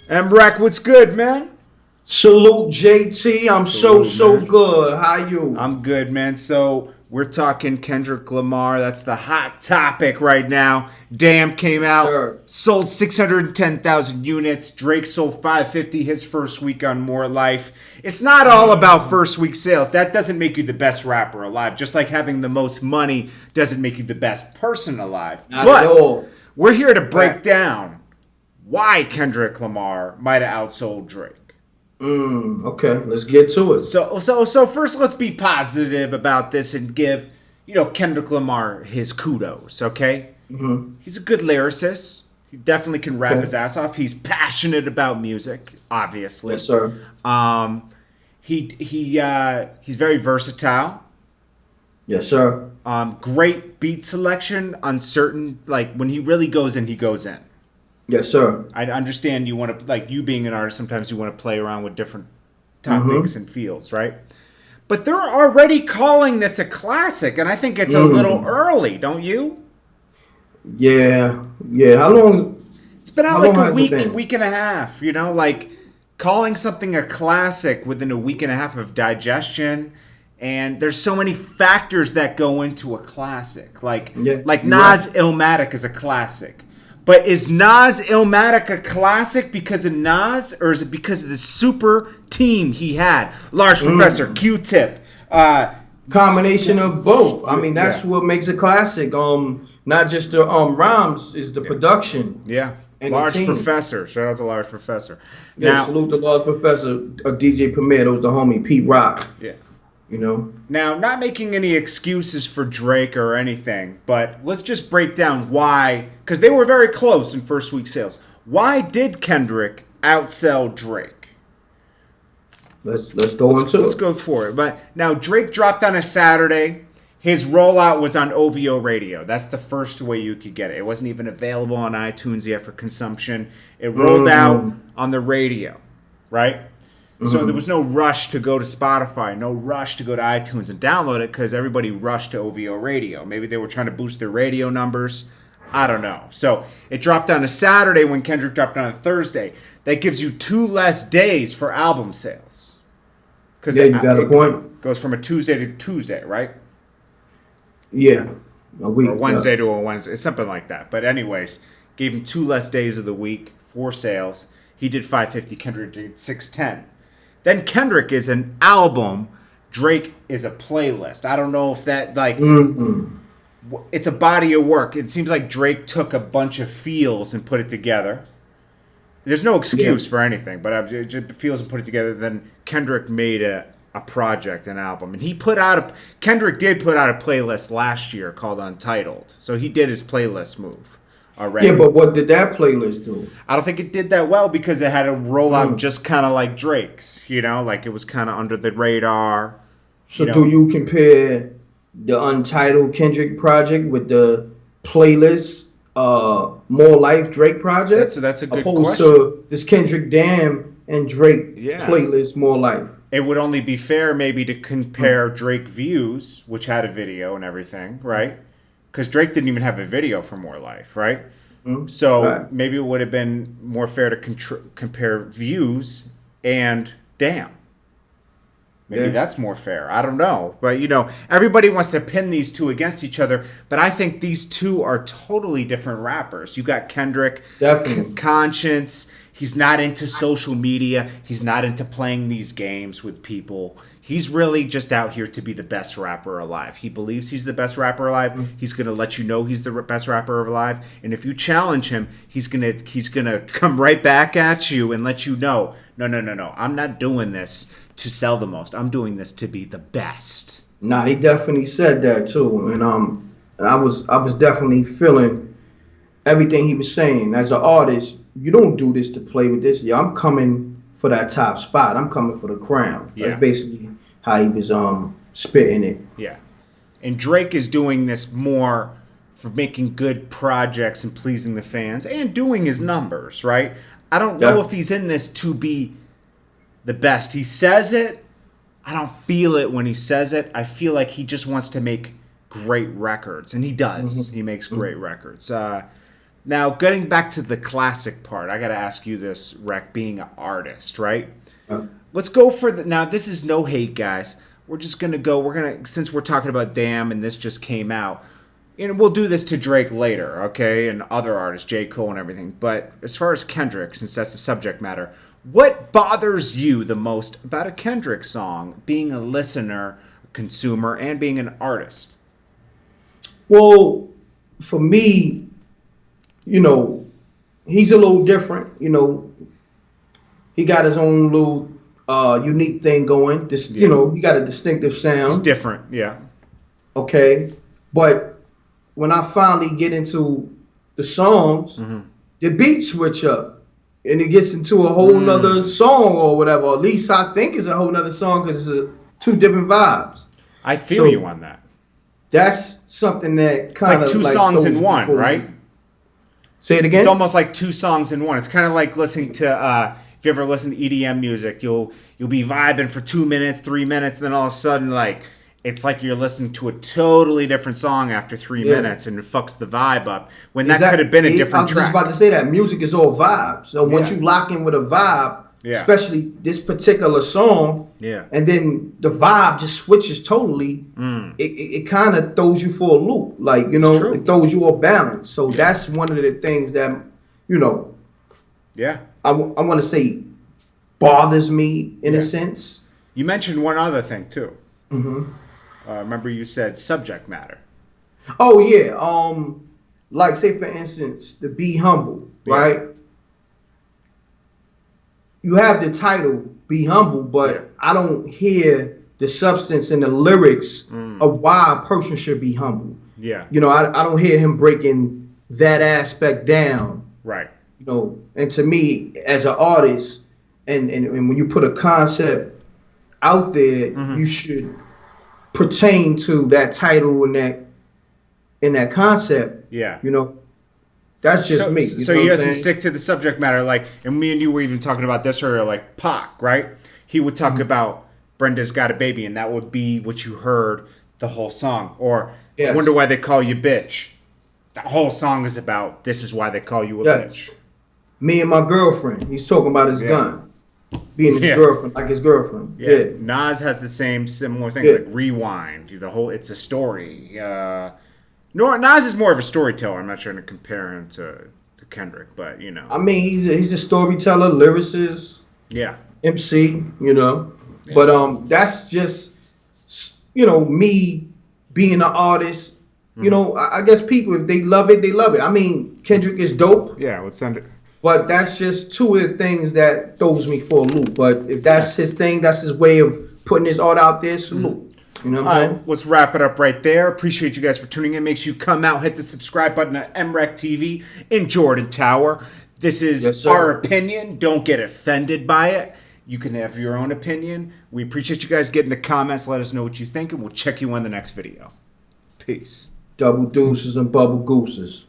Mbrack, what's good, man? Salute JT. I'm so Salute, so man. good. How you? I'm good, man. So we're talking Kendrick Lamar. That's the hot topic right now. Damn came Yes, out, sir. sold 610,000 units. Drake sold 550 his first week on More Life. It's not all about first week sales. That doesn't make you the best rapper alive. Just like having the most money doesn't make you the best person alive. Not at But all. we're here to break Fact. down why Kendrick Lamar might have outsold Drake. Okay, let's get to it. So first, let's be positive about this and give Kendrick Lamar his kudos. Okay, he's a good lyricist. He definitely can rap Okay. his ass off. He's passionate about music, obviously. Yes, sir. Um, he's very versatile. Yes, sir. Great beat selection on certain, like when he really goes in, he goes in. Yes, sir. I understand you want to, like you being an artist, sometimes you want to play around with different topics and fields, right? But they're already calling this a classic, and I think it's a little early, don't you? Yeah. Yeah. How long? It's been out How like long a has it week, been? week and a half, like calling something a classic within a week and a half of digestion. And there's so many factors that go into a classic. Yeah, Like you're right. Nas Illmatic is a classic. But is Nas Illmatic a classic because of Nas, or is it because of the super team he had? Large Professor, Q-Tip. Combination of both. I mean, Yeah. that's what makes a classic. Not just the rhymes, is the production Yeah. and the Large team. Professor. Shout out to Large Professor. Yeah. Now, Salute the Lord Professor, DJ Premier. That was the homie Pete Rock. yeah. You know. Now, not making any excuses for Drake or anything, but let's just break down why, because they were very close in first week sales. Why did Kendrick outsell Drake? Let's go into Let's it. go for it. But now Drake dropped on a Saturday. His rollout was on OVO Radio. That's the first way you could get it. It wasn't even available on iTunes yet for consumption. It rolled out on the radio, right? So there was no rush to go to Spotify, no rush to go to iTunes and download it because everybody rushed to OVO Radio. Maybe they were trying to boost their radio numbers. I don't know. So it dropped on a Saturday when Kendrick dropped on a Thursday. That gives you 2 less days for album sales. Because Yeah, you got a point. goes from a Tuesday to Tuesday, right? Yeah, a week. Or Wednesday to a Wednesday, something like that. But anyways, gave him 2 less days of the week for sales. He did 550. Kendrick did 610. Then Kendrick is an album. Drake is a playlist. I don't know if that it's a body of work. It seems like Drake took a bunch of feels and put it together. There's no Yeah, excuse for anything, but it just feels and put it together. Then Kendrick made a project, an album, and Kendrick did put out a playlist last year called Untitled. So he did his playlist move yeah, already. but what did that playlist do? I don't think it did that well because it had a rollout just kind of like Drake's, like it was kind of under the radar, So you do know. you compare the Untitled Kendrick project with the playlist, More Life Drake project, That's a good opposed question. to this Kendrick Damn and Drake Yeah. playlist, More Life? It would only be fair maybe to compare Drake Views, which had a video and everything, right? Because Drake didn't even have a video for More Life, right? So Right. maybe it would have been more fair to compare Views and Damn. Maybe Yeah. that's more fair. I don't know. But, everybody wants to pin these two against each other. But I think these two are totally different rappers. You got Kendrick, Definitely. Conscience. He's not into social media. He's not into playing these games with people. He's really just out here to be the best rapper alive. He believes he's the best rapper alive. He's going to let you know he's the best rapper alive. And if you challenge him, he's gonna come right back at you and let you know, no, no, no, no. I'm not doing this to sell the most. I'm doing this to be the best. Nah, he definitely said that too, and I was definitely feeling everything he was saying. As an artist, you don't do this to play with this. Yeah, I'm coming for that top spot. I'm coming for the crown. Yeah. That's basically how he was spitting it. Yeah. And Drake is doing this more for making good projects and pleasing the fans and doing his numbers, right? I don't know Yeah. if he's in this to be the best. He says it. I don't feel it when he says it. I feel like he just wants to make great records, and he does. He makes great records. Now, getting back to the classic part, I got to ask you this, Rec, being an artist, right? Let's go for the. Now, this is no hate, guys. We're just going to go. Since we're talking about Damn and this just came out, and we'll do this to Drake later, okay? And other artists, J. Cole and everything. But as far as Kendrick, since that's the subject matter, what bothers you the most about a Kendrick song, being a listener, a consumer, and being an artist? Well, for me, he's a little different. He got his own little unique thing going. He got a distinctive sound. It's different, yeah. Okay, but when I finally get into the songs, the beats switch up, and it gets into a whole nother song or whatever. At least I think it's a whole nother song because it's two different vibes. I feel you on that. That's something that kind of two songs in one, right? Say it again. It's almost like two songs in one. It's kind of like listening to if you ever listen to EDM music, you'll be vibing for 2 minutes, 3 minutes, and then all of a sudden it's like you're listening to a totally different song after 3 minutes, and it fucks the vibe up. When that could have been a different track. I was just about to say that music is all vibes. So once you lock in with a vibe, especially this particular song, and then the vibe just switches totally, it kind of throws you for a loop. It throws you off balance. So that's one of the things that, I want to say bothers me in a sense. You mentioned one other thing too. Remember you said subject matter. Oh yeah. Like say for instance, the Be Humble, right? You have the title Be Humble, but I don't hear the substance and the lyrics of why a person should be humble. Yeah. I don't hear him breaking that aspect down. Right. And to me as an artist, and when you put a concept out there, you should pertain to that title and that concept. Yeah. That's just me. So he doesn't stick to the subject matter. And me and you were even talking about this earlier, like Pac, right? He would talk about Brenda's Got a Baby, and that would be what you heard the whole song. Or I wonder why they call you bitch. The whole song is about this is why they call you a bitch. Me and my girlfriend. He's talking about his gun. Being his girlfriend, like his girlfriend. Yeah. Nas has the similar thing, like Rewind. It's a story. Nas is more of a storyteller. I'm not trying to compare him to Kendrick, but I mean, he's a storyteller, lyricist, MC, But that's just me being an artist. I guess people, if they love it, they love it. I mean, Kendrick is dope. Yeah, let's send it. But that's just two of the things that throws me for a loop. But if that's his thing, that's his way of putting his art out there, salute. You know what I'm saying? Let's wrap it up right there. Appreciate you guys for tuning in. Make sure you come out, hit the subscribe button at MREC TV in Jordan Tower. This is our opinion. Don't get offended by it. You can have your own opinion. We appreciate you guys getting the comments. Let us know what you think, and we'll check you on the next video. Peace. Double deuces and bubble gooses.